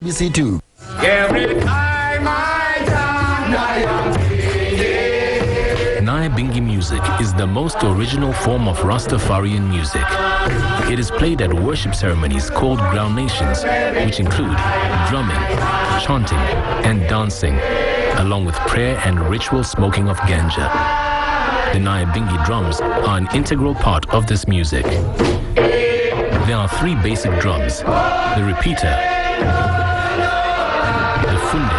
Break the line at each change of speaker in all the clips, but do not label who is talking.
SABC2.
Every time I turn,
Nyabingi music is the most original form of Rastafarian music. It is played at worship ceremonies called ground nations, which include drumming, chanting, and dancing, along with prayer and ritual smoking of ganja. The Nyabingi drums are an integral part of this music. There are three basic drums: the repeater, the funde,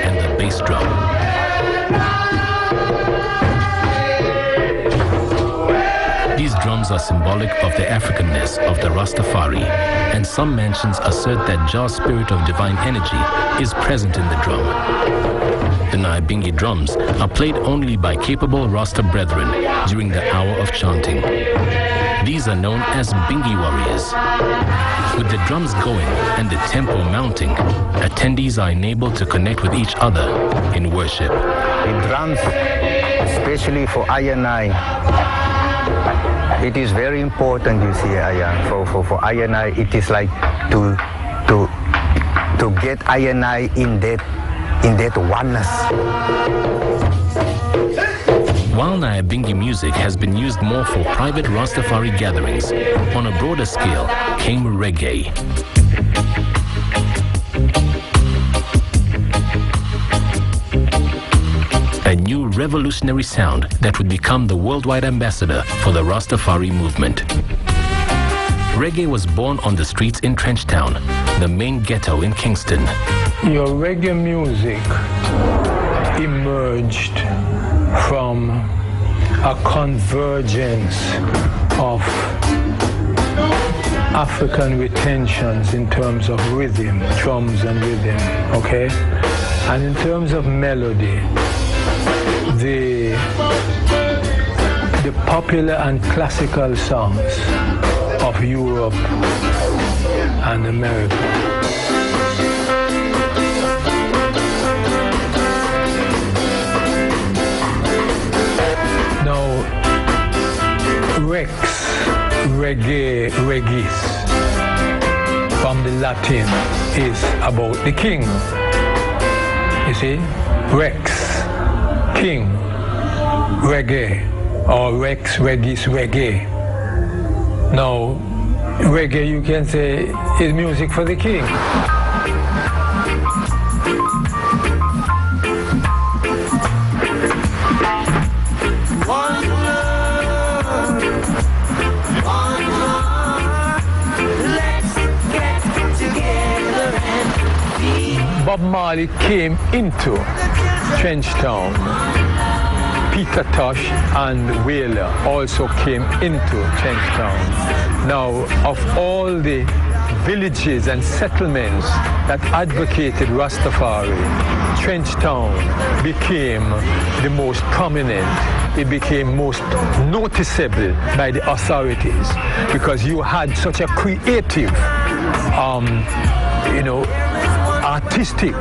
and the bass drum. These drums are symbolic of the Africanness of the Rastafari, and some mentions assert that Jah's spirit of divine energy is present in the drum. The Nyabingi drums are played only by capable Rasta brethren during the hour of chanting. These are known as Bingi warriors. With the drums going and the tempo mounting, attendees are enabled to connect with each other in worship.
The drums, especially for I and I, it is very important, you see, for I and I, it is like to get I and I in that oneness.
While Nyabingi music has been used more for private Rastafari gatherings, on a broader scale came reggae. A new revolutionary sound that would become the worldwide ambassador for the Rastafari movement. Reggae was born on the streets in Trenchtown, the main ghetto in Kingston.
Your reggae music emerged from a convergence of African retentions in terms of rhythm, drums and rhythm, okay? And in terms of melody, the popular and classical songs of Europe and America. Now, Rex, regis, from the Latin, is about the king. You see? Rex, king, reggae, or Rex, regis, reggae. Now, reggae, you can say, is music for the king. Bob Marley came into Trenchtown. Peter Tosh and Whaler also came into Trenchtown. Now, of all the villages and settlements that advocated Rastafari, Trenchtown became the most prominent. It became most noticeable by the authorities because you had such a creative, artistic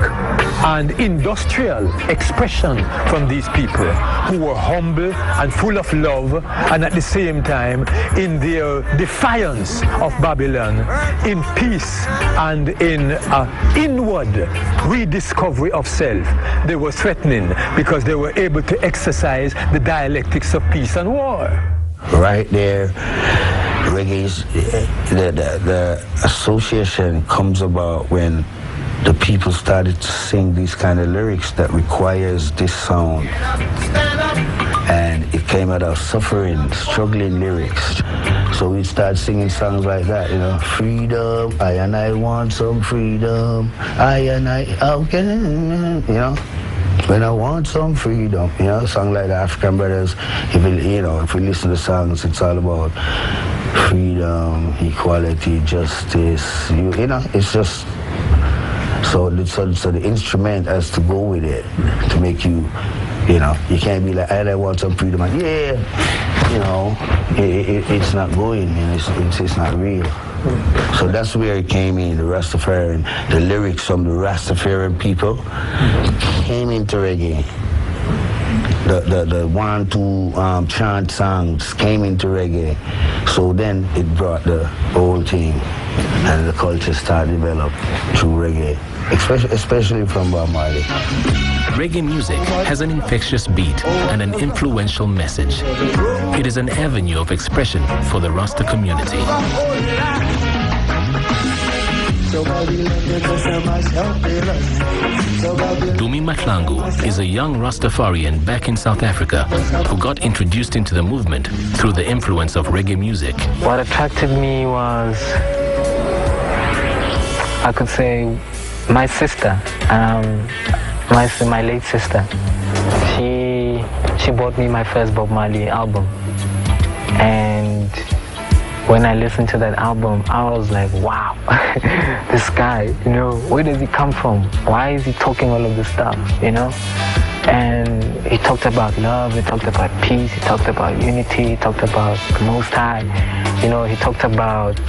and industrial expression from these people who were humble and full of love, and at the same time in their defiance of Babylon, in peace and in inward rediscovery of self. They were threatening because they were able to exercise the dialectics of peace and war.
Right there, reggae's, the association comes about when the people started to sing these kind of lyrics that requires this sound. And it came out of suffering, struggling lyrics. So we started singing songs like that, freedom, I and I want some freedom, I and I, okay, when I want some freedom, song like the African Brothers, if we listen to songs, it's all about freedom, equality, justice, it's just, so the instrument has to go with it to make you, you can't be like, I want some freedom, and it's not going, it's not real. So that's where it came in, the Rastafarian, the lyrics from the Rastafarian people came into reggae. The 1-2 chant songs came into reggae. So then it brought the whole thing. and the culture started to develop through reggae, especially from Bob Marley.
Reggae music has an infectious beat and an influential message. It is an avenue of expression for the Rasta community. Dumi Matlangu is a young Rastafarian back in South Africa who got introduced into the movement through the influence of reggae music.
What attracted me was, I could say, my sister, my late sister. She bought me my first Bob Marley album, and when I listened to that album, I was like, wow, this guy, where does he come from? Why is he talking all of this stuff, And he talked about love, he talked about peace, he talked about unity, he talked about the Most High, he talked about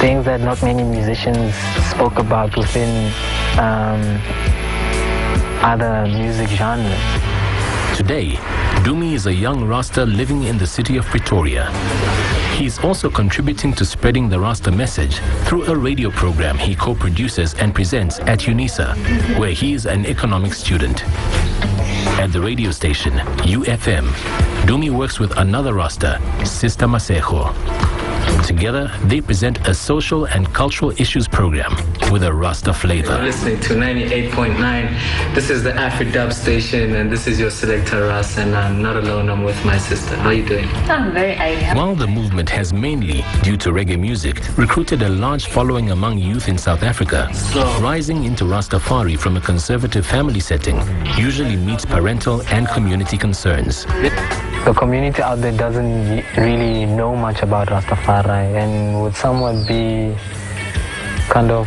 things that not many musicians spoke about within other music genres.
Today, Dumi is a young Rasta living in the city of Pretoria. He is also contributing to spreading the Rasta message through a radio program he co-produces and presents at UNISA, where he is an economics student. At the radio station, UFM, Dumi works with another Rasta, Sister Masejo. Together, they present a social and cultural issues program with a Rasta flavor.
You're listening to 98.9. This is the Afri-Dub station, and this is your selector, Ras, and I'm not alone, I'm with my sister. How are you doing?
I'm very ideal.
While the movement has mainly, due to reggae music, recruited a large following among youth in South Africa, rising into Rastafari from a conservative family setting usually meets parental and community concerns.
The community out there doesn't really know much about Rastafari and would somewhat be kind of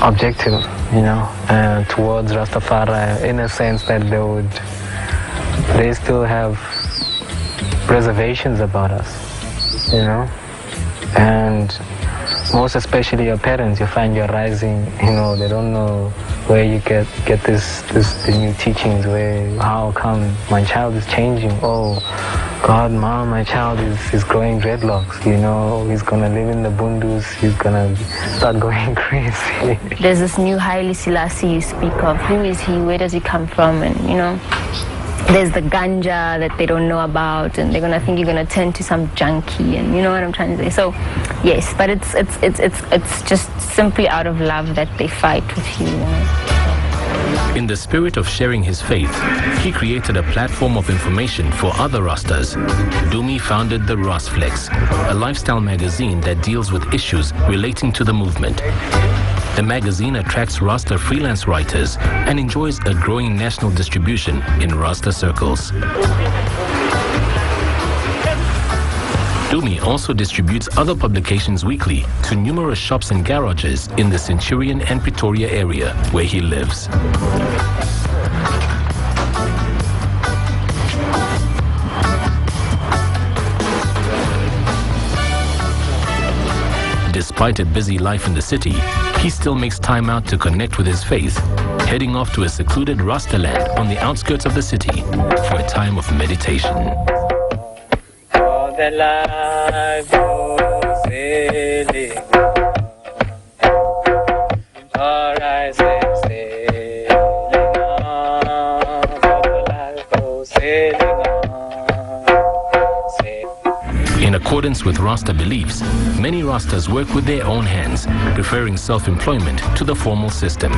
objective, towards Rastafari, in a sense that they still have reservations about us, and most especially your parents. You find you're rising, they don't know where you get the new teachings, how come my child is changing? Oh God, Mom, my child is growing dreadlocks, he's gonna live in the bundus, he's gonna start going crazy.
There's this new Haile Selassie you speak of. Who is he? Where does he come from? And there's the ganja that they don't know about, and they're gonna think you're gonna turn to some junkie, and you know what I'm trying to say. So, yes, but it's just simply out of love that they fight with you.
In the spirit of sharing his faith, he created a platform of information for other Rastas. Dumi founded the Rasflex, a lifestyle magazine that deals with issues relating to the movement. The magazine attracts Rasta freelance writers and enjoys a growing national distribution in Rasta circles. Dumi also distributes other publications weekly to numerous shops and garages in the Centurion and Pretoria area where he lives. Despite a busy life in the city, he still makes time out to connect with his faith, heading off to a secluded Rasta land on the outskirts of the city for a time of meditation. In accordance with Rasta beliefs, many Rastas work with their own hands, preferring self-employment to the formal system.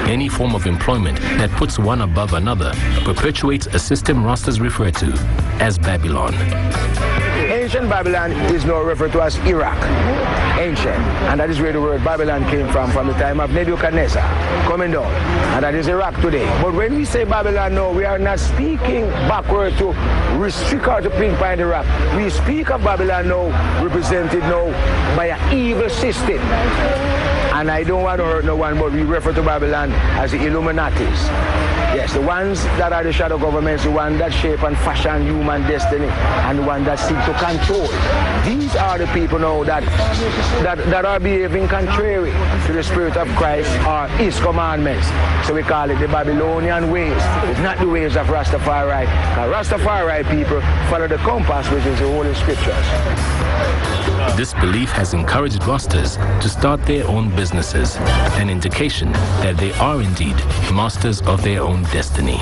Any form of employment that puts one above another perpetuates a system Rastas refer to as Babylon.
Ancient Babylon is now referred to as Iraq. Ancient. And that is where the word Babylon came from the time of Nebuchadnezzar coming down. And that is Iraq today. But when we say Babylon now, we are not speaking backward to restrict or to pinpoint Iraq. We speak of Babylon now, represented now by an evil system. And I don't want to hurt no one, but we refer to Babylon as the Illuminatis. Yes, the ones that are the shadow governments, the ones that shape and fashion human destiny, and the ones that seek to control. These are the people now that are behaving contrary to the Spirit of Christ or His commandments. So we call it the Babylonian ways. It's not the ways of Rastafari. Because Rastafari people follow the compass, which is the Holy Scriptures.
This belief has encouraged Rastas to start their own businesses, an indication that they are indeed masters of their own destiny.